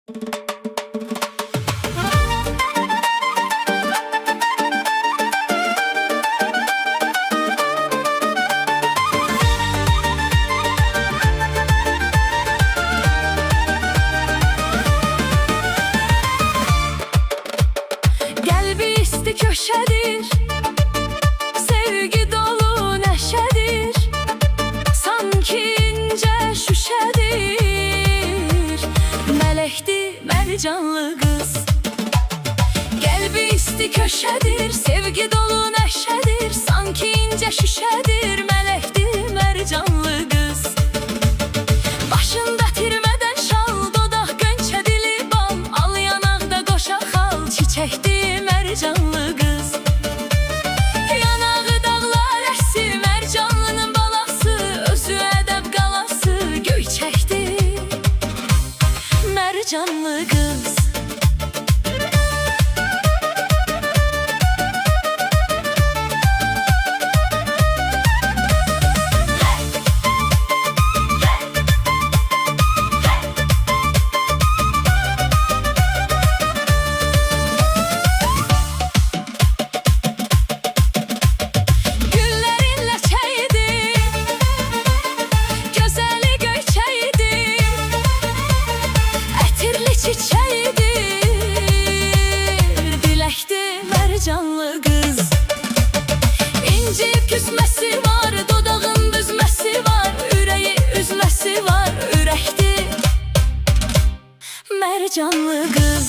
Qəlbi isti köşədir, sevgi dolu nəşədir, sanki incə şüşədir, mələkdir mərcanlı qız. Qəlbi isti köşədir, sevgi dolu nəşədir, sanki incə şüşədir, mələkdir mərcanlı qız. Başında tirmədən şal, dodaq gönçə dili bal, al yanaqda qoşa xal, çiçəkdir mərcanlı qız. Yanağı dağlar əsi, mərcanlının balası, özü ədəb qalası, göyçəkdir mərcanlı qız. Çiçeğidir, diləkdir mərcanlı qız. İncib küsməsi var, dodağın büzməsi var, ürəyi üzməsi var, ürəkdir mərcanlı qız.